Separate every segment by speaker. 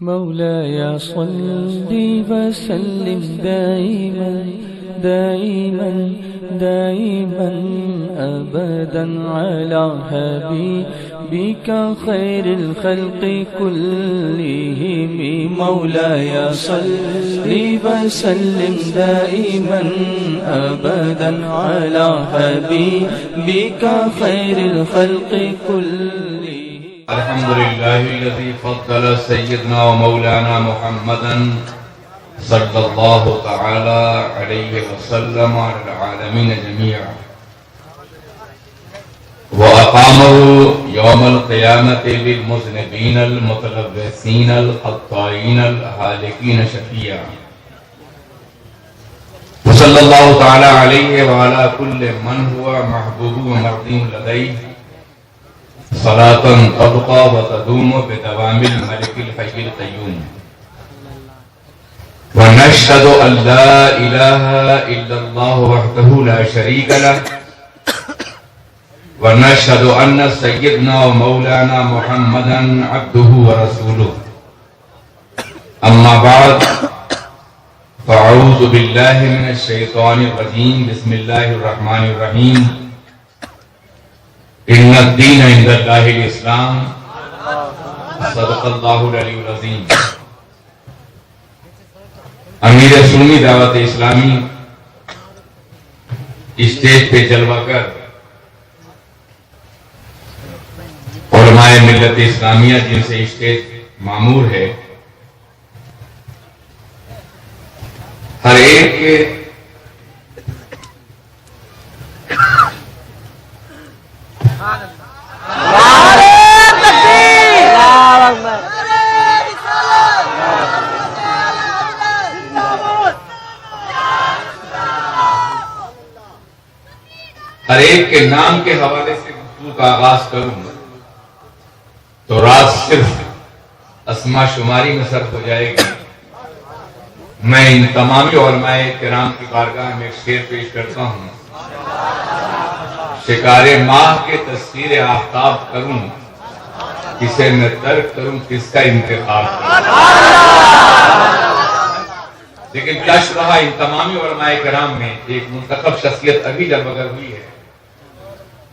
Speaker 1: مولاي صل وسلم دائما أبدا على حبيبك خير الخلق كلهم. مولاي صل وسلم دائما أبدا على حبيبك خير الخلق كلهم.
Speaker 2: الحمد لله الذي فضل سيدنا ومولانا محمدا صلى الله تعالى عليه وسلم على العالمين جميعا وأقامه يوم القيامة للمذنبين المتلبسين الخطائين الهالكين شفيعا. وصلى الله تعالى عليه وعلى كل من هو محبوب ومرضي لديه صلاة تبقى وتدوم بدوام الملك الحي القيوم. ونشهد أن لا إله إلا الله وحده لا شريك له ونشهد أن سيدنا ومولانا محمدا عبده ورسوله. أما بعد فأعوذ بالله من الشيطان الرجيم. بسم الله الرحمن الرحيم. ان الدین عند اللہ الاسلام. صدق اللہ العلی العظیم. امیر سنی دعوت اسلامی اسٹیج پہ جلوہ کر علماء ملت اسلامیہ جن سے اسٹیج معمور ہے ہر ایک کے ہر ایک کے نام کے حوالے سے گفتگو کا آغاز کروں تو رات صرف اسماء شماری میں صرف ہو جائے گی. میں ان تمامی علماء کرام کی بارگاہ میں ایک شعر پیش کرتا ہوں. شکار ماہ کے تصویر آفتاب کروں کسے میں ترک کروں کس کا انتخاب کروں. لیکن کیا شبہ ان تمامی علماء کرام میں ایک منتخب شخصیت ابھی جلوگر ہوئی ہے.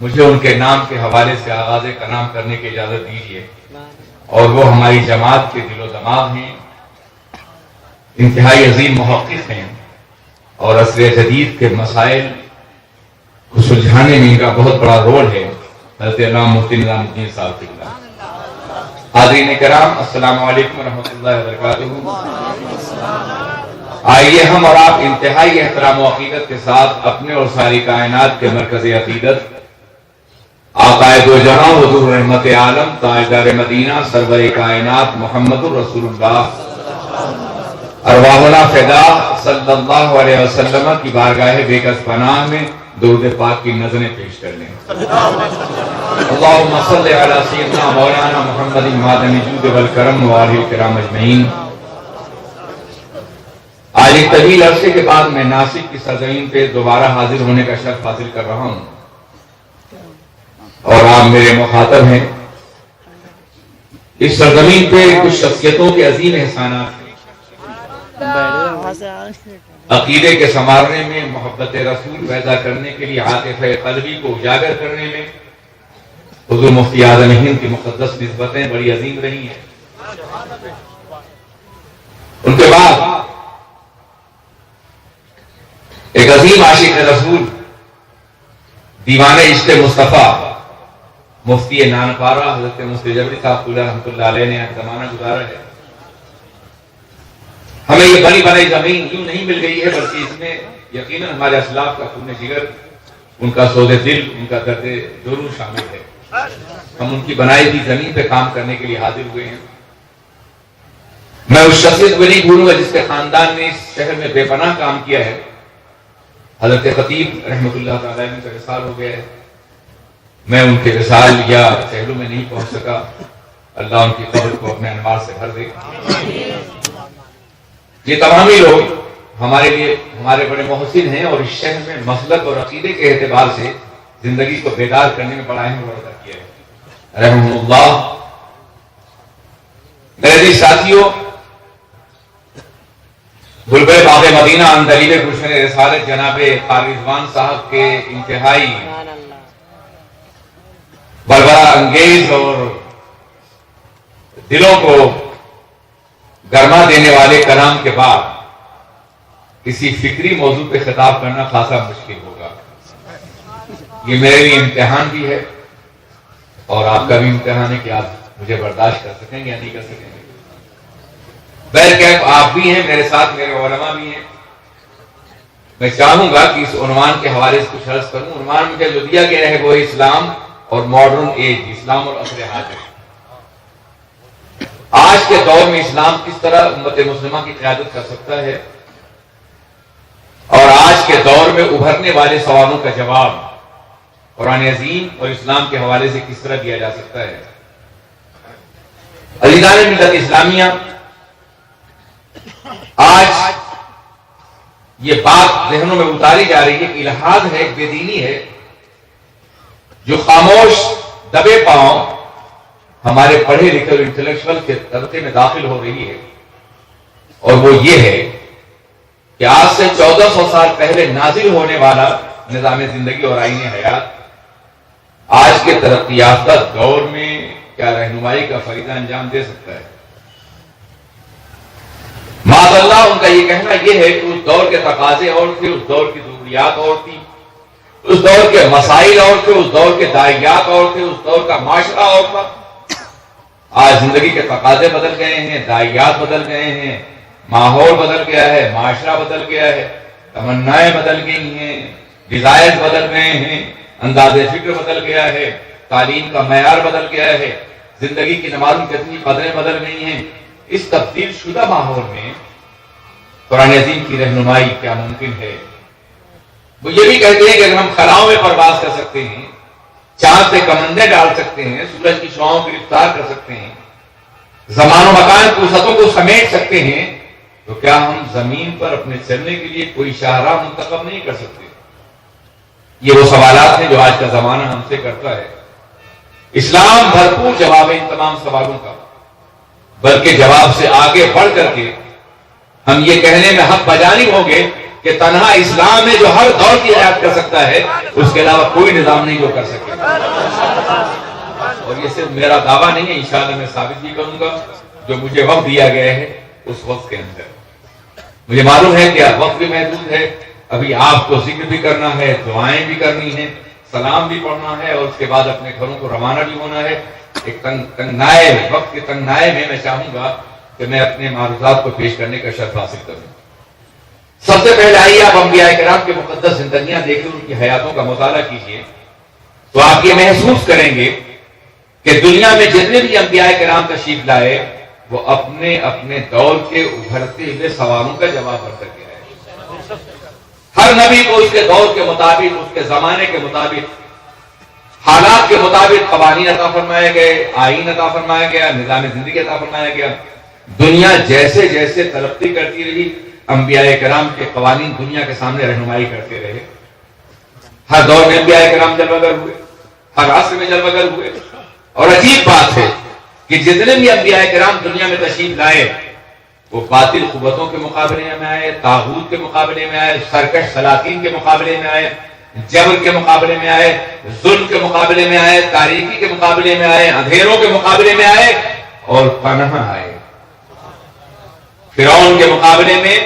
Speaker 2: مجھے ان کے نام کے حوالے سے آغاز کلام کرنے کی اجازت دیجیے. اور وہ ہماری جماعت کے دل و دماغ ہیں, انتہائی عظیم محقق ہیں اور عصر جدید کے مسائل کو سلجھانے میں ان کا بہت بڑا رول ہے. حضرت علامہ مفتی نظام الدین صاحب کی. حاضرین کرام السلام علیکم ورحمۃ اللہ وبرکاتہ. آئیے ہم اور آپ انتہائی احترام و عقیدت کے ساتھ اپنے اور ساری کائنات کے مرکز عقیدت آقا دو جہاں حضور رحمت عالم تاجدار مدینہ سرور کائنات محمد الرسول اللہ ارواحنا فدا صلی اللہ علیہ وسلم کی بارگاہ بے کس پناہ میں درود پاک کی نظریں پیش کر لیں. اللہم صلی علی سیدنا مولانا محمد مادن جود والکرم وآلہ الکرام اجمعین. آج ایک طویل عرصے کے بعد میں ناسک کی سرزمین پہ دوبارہ حاضر ہونے کا شرف حاصل کر رہا ہوں اور آپ میرے مخاطب ہیں. اس سرزمین پہ کچھ شخصیتوں کے عظیم احسانات ہیں. عقیدے کے سنوارنے میں, محبت رسول پیدا کرنے کے لیے عاطفہ قلبی کو اجاگر کرنے میں حضور مفتی اعظم ہند کی مقدس نسبتیں بڑی عظیم رہی ہیں. ان کے بعد ایک عظیم عاشق رسول دیوان عشق مصطفیٰ مفتی نانپارہ حضرت مفتی جبری صاحب رحمۃ اللہ علیہ نے زمانہ گزارا ہے. ہمیں یہ بڑی بڑی زمین یوں نہیں مل گئی ہے بلکہ اس میں یقیناً ہمارے اسلاف کا خون جگر, ان کا سود دل, ان کا درد دورو شامل ہے. ہم ان کی بنائی ہوئی زمین پہ کام کرنے کے لیے حاضر ہوئے ہیں. میں اس شخصیت کو نہیں بھولوں گا جس کے خاندان نے اس شہر میں بے پناہ کام کیا ہے. حضرت خطیب رحمۃ اللہ تعالیٰ ان کا وصال ہو گیا ہے. میں ان کے وصال یا پہلو میں نہیں پہنچ سکا. اللہ ان کی قبر کو اپنے انوار سے بھر دے. یہ تمامی لوگ ہمارے لیے ہمارے بڑے محسن ہیں اور اس شہر میں مسلک اور عقیدے کے اعتبار سے زندگی کو بیدار کرنے میں بڑا اہم رول ادا کیا ہے. رحمہ اللہ میرے ساتھیوں، بلبل باغ مدینہ اندلیب گلشن رسالت جناب قاری رضوان صاحب کے انتہائی بربرا انگیز اور دلوں کو گرما دینے والے کلام کے بعد کسی فکری موضوع پہ خطاب کرنا خاصا مشکل ہوگا۔ یہ میرے لیے امتحان بھی ہے اور آپ کا بھی امتحان ہے کہ آپ مجھے برداشت کر سکیں گے یا نہیں کر سکیں گے۔ بہرکیف آپ بھی ہیں میرے ساتھ، میرے علماء بھی ہیں۔ میں چاہوں گا کہ اس عنوان کے حوالے سے کچھ عرض کروں۔ عنوان مجھے جو دیا گیا ہے وہ اسلام اور ماڈرن ایج، اسلام اور عصر حاضر۔ آج کے دور میں اسلام کس طرح امت مسلمہ کی قیادت کر سکتا ہے اور آج کے دور میں ابھرنے والے سوالوں کا جواب قرآن عظیم اور اسلام کے حوالے سے کس طرح دیا جا سکتا ہے۔ عزیزان ملت اسلامیہ، آج یہ بات ذہنوں میں اتاری جا رہی ہے کہ الحاد ہے، ایک بے دینی ہے جو خاموش دبے پاؤں ہمارے پڑھے لکھے اور انٹلیکچوئل کے طبقے میں داخل ہو رہی ہے، اور وہ یہ ہے کہ آج سے 1400 سال پہلے نازل ہونے والا نظام زندگی اور آئین حیات آج کے ترقی یافتہ دور میں کیا رہنمائی کا فریضہ انجام دے سکتا ہے۔ معاذ اللہ ان کا یہ کہنا یہ ہے کہ اس دور کے تقاضے اور تھے، اس دور کی ضروریات اور تھی، اس دور کے مسائل اور تھے، اس دور کے داعیات اور تھے، اس دور کا معاشرہ اور تھا۔ آج زندگی کے تقاضے بدل گئے ہیں، داعیات بدل گئے ہیں، ماحول بدل گیا ہے، معاشرہ بدل گیا ہے، تمنائیں بدل گئی ہیں، ڈیزائر بدل گئے ہیں، انداز فکر بدل گیا ہے، تعلیم کا معیار بدل گیا ہے، زندگی کی نمازوں کتنی قدریں بدل گئی ہیں۔ اس تبدیل شدہ ماحول میں قرآن عظیم کی رہنمائی کیا ممکن ہے؟ وہ یہ بھی کہتے ہیں کہ اگر ہم خلاؤں میں پرواز کر سکتے ہیں، چاند پہ کمندیں ڈال سکتے ہیں، سورج کی شعاؤں کو گرفتار کر سکتے ہیں، زمان و مکان کی وسعتوں کو سمیٹ سکتے ہیں، تو کیا ہم زمین پر اپنے چلنے کے لیے کوئی شاہراہ منتخب نہیں کر سکتے؟ یہ وہ سوالات ہیں جو آج کا زمانہ ہم سے کرتا ہے۔ اسلام بھرپور جواب ہے ان تمام سوالوں کا، بلکہ جواب سے آگے بڑھ کر کے ہم یہ کہنے میں حق بجانب ہوں گے کہ تنہا اسلام ہے جو ہر دور کی حیات کر سکتا ہے، اس کے علاوہ کوئی نظام نہیں جو کر سکے۔ اور یہ صرف میرا دعویٰ نہیں ہے، انشاءاللہ میں ثابت بھی کروں گا جو مجھے وقت دیا گیا ہے اس وقت کے اندر۔ مجھے معلوم ہے کہ وقت بھی محدود ہے، ابھی آپ کو ذکر بھی کرنا ہے، دعائیں بھی کرنی ہیں، سلام بھی پڑھنا ہے، اور اس کے بعد اپنے گھروں کو روانہ بھی ہونا ہے۔ ایک تنگنائے وقت کے تنگنائے میں چاہوں گا کہ میں اپنے معروضات کو پیش کرنے کا شرف حاصل کروں۔ سب سے پہلے آئیے آپ انبیاء کرام کے مقدس زندگیاں دیکھیں، ان کی حیاتوں کا مطالعہ کیجیے تو آپ یہ محسوس کریں گے کہ دنیا میں جتنے بھی انبیاء کرام تشریف لائے وہ اپنے اپنے دور کے ابھرتے ہوئے سوالوں کا جواب کر کے آئے۔ ہر نبی کو اس کے دور کے مطابق، اس کے زمانے کے مطابق، حالات کے مطابق قوانین عطا فرمائے گئے، آئین عطا فرمایا گیا، نظام زندگی عطا فرمایا گیا۔ دنیا جیسے جیسے ترقی کرتی رہی، انبیاء کرام کے قوانین دنیا کے سامنے رہنمائی کرتے رہے۔ ہر دور میں انبیاء کرام جلوگر ہوئے، ہر عصر میں جلوگر ہوئے، اور عجیب بات ہے کہ جتنے بھی انبیاء کرام دنیا میں تشریف لائے وہ باطل قوتوں کے مقابلے میں آئے، طاغوت کے مقابلے میں آئے، سرکش سلاطین کے مقابلے میں آئے، جبر کے مقابلے میں آئے، ظلم کے مقابلے میں آئے، تاریکی کے مقابلے میں آئے، اندھیروں کے مقابلے میں آئے اور پناہ آئے۔ فرعون کے مقابلے میں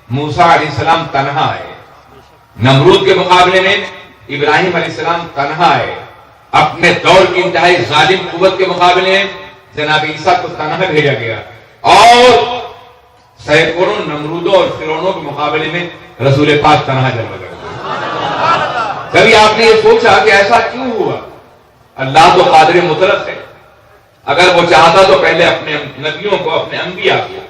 Speaker 2: موسیٰ علیہ السلام تنہا آئے، نمرود کے مقابلے میں ابراہیم علیہ السلام تنہا آئے، اپنے دور کی انتہائی ظالم قوت کے مقابلے میں جناب عیسیٰ کو تنہا بھیجا گیا، اور سینکڑوں نمرودوں اور فرعونوں کے مقابلے میں رسول پاک تنہا جلوہ گر ہوئے۔ کبھی آپ نے یہ سوچا کہ ایسا کیوں ہوا؟ اللہ تو قادر مطلق ہے، اگر وہ چاہتا تو پہلے اپنے نبیوں کو، اپنے انبیاء کو،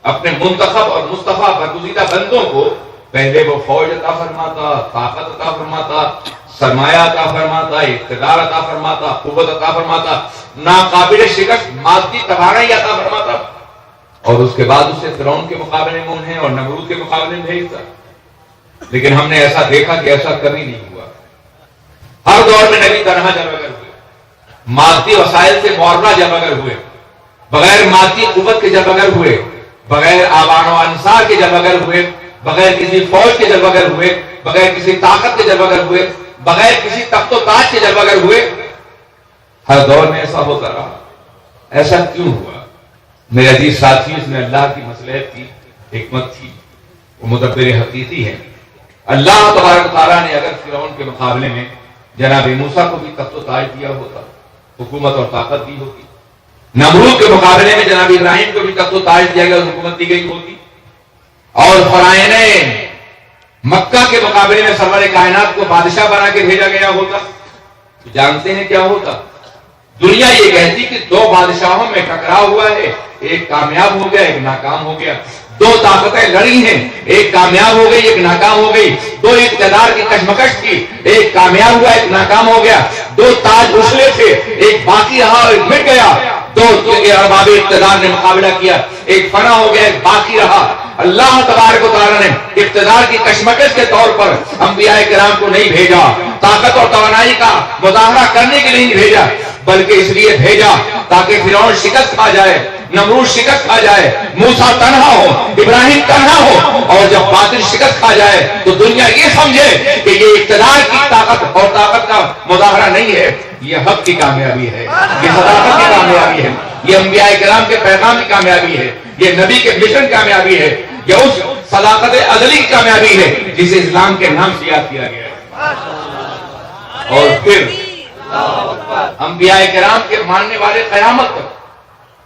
Speaker 2: اپنے منتخب اور مصطفیٰ برگزیدہ بندوں کو پہلے وہ فوج عطا فرماتا، طاقت عطا فرماتا، سرمایہ عطا فرماتا، اقتدار عطا فرماتا، قوت عطا فرماتا، ناقابل شکست مادی توانائی عطا فرماتا، اور اس کے بعد اسے فرعون کے مقابلے میں انہیں اور نمرود کے مقابلے میں بھیجتا۔ لیکن ہم نے ایسا دیکھا کہ ایسا کبھی نہیں ہوا۔ ہر دور میں نبی تنہا جلوگر ہوئے، مادی وسائل سے معرہ جلوگر ہوئے، بغیر مادی قوت کے جب اگر ہوئے، بغیر آوان و انصار کے جب اگر ہوئے، بغیر کسی فوج کے جب اگر ہوئے، بغیر کسی طاقت کے جب اگر ہوئے، بغیر کسی تخت و تاج کے جب اگر ہوئے، ہر دور میں ایسا ہوتا رہا۔ ایسا کیوں ہوا؟ میرے عزیز ساتھی، اس میں اللہ کی مصلحت تھی، حکمت تھی، وہ مدبر حقیقی ہے۔ اللہ تبارک و تعالیٰ نے اگر فرعون کے مقابلے میں جناب موسیٰ کو بھی تخت و تاج دیا ہوتا، حکومت اور طاقت دی ہوتی، نمرود کے مقابلے میں جناب ابراہیم کو بھی تخت و تاج دیا گیا، حکومت دی گئی ہوتی، اور فرعونِ مکہ کے مقابلے میں سرور کائنات کو بادشاہ بنا کے بھیجا گیا ہوتا، تو جانتے ہیں کیا ہوتا؟ دنیا یہ کہتی کہ دو بادشاہوں میں ٹکراؤ ہوا ہے، ایک کامیاب ہو گیا، ایک ناکام ہو گیا، دو طاقتیں لڑی ہیں، ایک کامیاب ہو گئی، ایک ناکام ہو گئی، دو اقتدار کی کشمکش تھی، ایک کامیاب ہوا، ایک ناکام ہو گیا، دو تاج اچھلے تھے، ایک باقی رہا اور ایک مٹ گیا، دو ارباب اقتدار نے مقابلہ کیا، ایک فنا ہو گیا، ایک باقی رہا۔ اللہ تبارک و تعالیٰ نے اقتدار کی کشمکش کے طور پر انبیاء کرام کو نہیں بھیجا، طاقت اور توانائی کا مظاہرہ کرنے کے لیے نہیں بھیجا، بلکہ اس لیے بھیجا تاکہ فرعون شکست کھا جائے، نمرود شکست کھا جائے، موسیٰ تنہا ہو، ابراہیم تنہا ہو، اور جب باطل شکست کھا جائے تو دنیا یہ سمجھے کہ یہ اقتدار کی طاقت اور طاقت کا مظاہرہ نہیں ہے، یہ حق کی کامیابی ہے، یہ صداقت کی کامیابی ہے، یہ انبیاء کرام کے پیغام کی کامیابی ہے، یہ نبی کے مشن کی کامیابی ہے، یہ اس صداقت ازلی کی کامیابی ہے جسے اسلام کے نام سے یاد کیا گیا ہے۔ اور پھر انبیاء کرام کے ماننے والے قیامت تک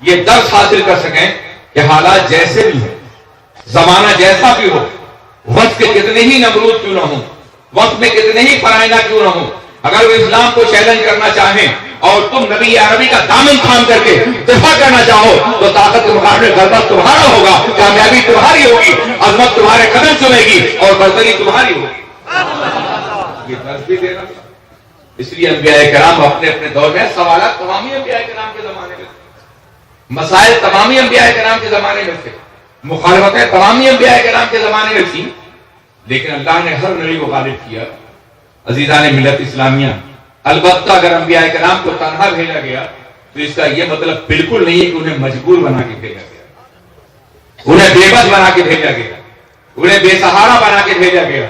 Speaker 2: یہ درس حاصل کر سکیں کہ حالات جیسے بھی ہیں، زمانہ جیسا بھی ہو، وقت کے کتنے ہی نمرود کیوں نہ ہوں، وقت میں کتنے ہی فرائض کیوں نہ ہوں، اگر وہ اسلام کو چیلنج کرنا چاہیں اور تم نبی عربی کا دامن تھام کر کے دفاع کرنا چاہو تو طاقت کے مقابلے غلبہ تمہارا ہوگا، کامیابی تمہاری ہوگی، عظمت تمہارے قدم چومے گی اور برتری تمہاری ہوگی۔ یہ درس بھی دینا، اس لیے انبیاء کرام اپنے اپنے دور میں سوالات تمامی انبیاء کرام کے زمانے میں تھے، مسائل تمامی انبیاء کرام کے زمانے میں تھے، مخالفتیں تمامی انبیاء کرام کے زمانے میں تھیں، لیکن اللہ نے ہر نبی کو غالب کیا۔ عزیزان ملت اسلامیہ، البتہ اگر انبیاء کرام کو تنہا بھیجا گیا تو اس کا یہ مطلب بالکل نہیں ہے کہ انہیں مجبور بنا کے بھیجا گیا، انہیں بے بس بنا کے بھیجا گیا، انہیں بے سہارا بنا کے بھیجا گیا۔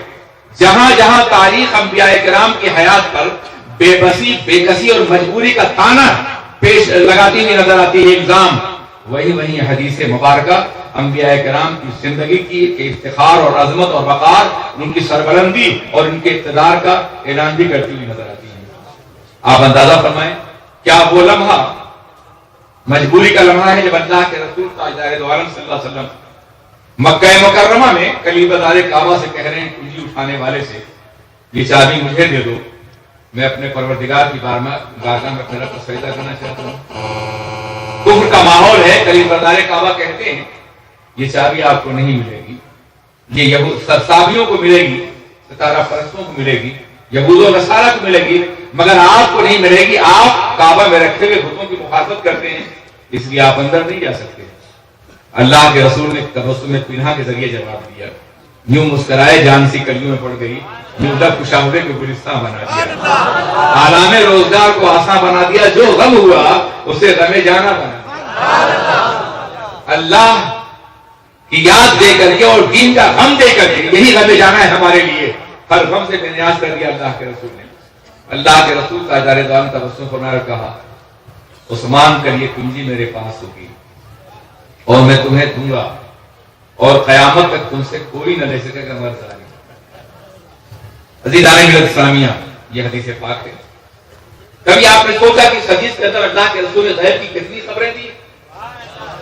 Speaker 2: جہاں جہاں تاریخ انبیاء کرام کی حیات پر بے بسی، بے کسی اور مجبوری کا تانا پیش لگاتی ہوئی نظر آتی ہے، الزام، وہی حدیث مبارکہ انبیاء کرام کی زندگی کی افتخار اور عظمت اور وقار، ان کی سربلندی اور ان کے اقتدار کا اعلان بھی کرتی ہوئی نظر آتی ہے۔ آپ اندازہ فرمائیں، کیا وہ لمحہ مجبوری کا لمحہ ہے جب اللہ کے رسول تاجدار دو عالم صلی اللہ علیہ وسلم مکہ مکرمہ میں قلیب دار کعبہ سے کہہ رہے ہیں کنجی اٹھانے والے سے، یہ چابی مجھے دے دو، میں اپنے پروردگار کی بارگاہ میں اپنے رب کو سجدہ کرنا چاہتا ہوں۔ کفر کا ماحول ہے، قلیب دار کعبہ کہتے ہیں یہ چابی آپ کو نہیں ملے گی، یہ یہود سابیوں کو ملے گی، ستارہ پرستوں کو ملے گی، یہود و نصارہ کو ملے گی، مگر آپ کو نہیں ملے گی۔ آپ کعبہ میں رکھے ہوئے بتوں کی مخالفت کرتے ہیں، اس لیے آپ اندر نہیں جا سکتے۔ اللہ کے رسول نے تبسم پنہا کے ذریعے جواب دیا، یوں مسکرائے جان سی کلیوں میں پڑ گئی، یوں لب کشاورے کو گلستان بنا دیا، عالم روزگار کو آسان بنا دیا، جو غم ہوا اسے غم جانا بنا دیا۔ اللہ کی یاد دے کر کے اور دین کا غم دے کر کے، یہی غم جانا ہے ہمارے لیے، ہر غم سے بے نیاز کر دیا اللہ کے رسول نے۔ اللہ کے رسول تاجدار دو عالم تبسم فرمایا اور کہا، عثمان کا یہ کنجی میرے پاس ہوگی اور میں تمہیں دوں گا اور قیامت تک تم سے کوئی نہ لے سکے گا مرد آگے۔ عزیزان ملت اسلامیہ، یہ حدیث پاک ہے۔ کبھی آپ نے سوچا کہ اس حدیث کے اندر اللہ کے رسول غیب کی کتنی خبریں تھی؟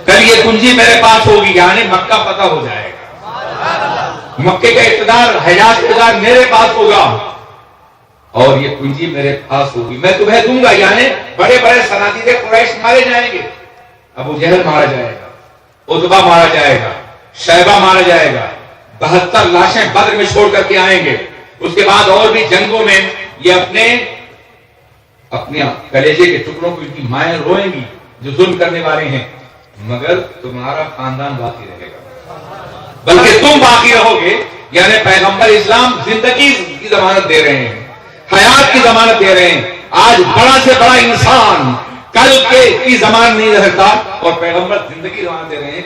Speaker 2: کل یہ کنجی میرے پاس ہوگی، یعنی مکہ فتح ہو جائے گا، مکے کا اقتدار، حجاز اقتدار میرے پاس ہوگا اور یہ کنجی میرے پاس ہوگی، میں تمہیں دوں گا، یعنی بڑے بڑے صنادید قریش مارے جائیں گے، ابو جہل مارا جائے گا، عتبہ مارا جائے گا، شیبہ مارا جائے گا، 72 لاشیں بدر میں چھوڑ کر کے آئیں گے، اس کے بعد اور بھی جنگوں میں یہ اپنے کلیجے کے ٹکڑوں کو ان کی مائیں روئیں گی جو ظلم کرنے والے ہیں، مگر تمہارا خاندان باقی رہے گا، بلکہ تم باقی رہو گے، یعنی پیغمبر اسلام زندگی کی ضمانت دے رہے ہیں، حیات کی ضمانت دے رہے ہیں۔ آج بڑا سے بڑا انسان کل کے کی زمان نہیں رہتا اور پیغمبر زندگی روان دے رہے ہیں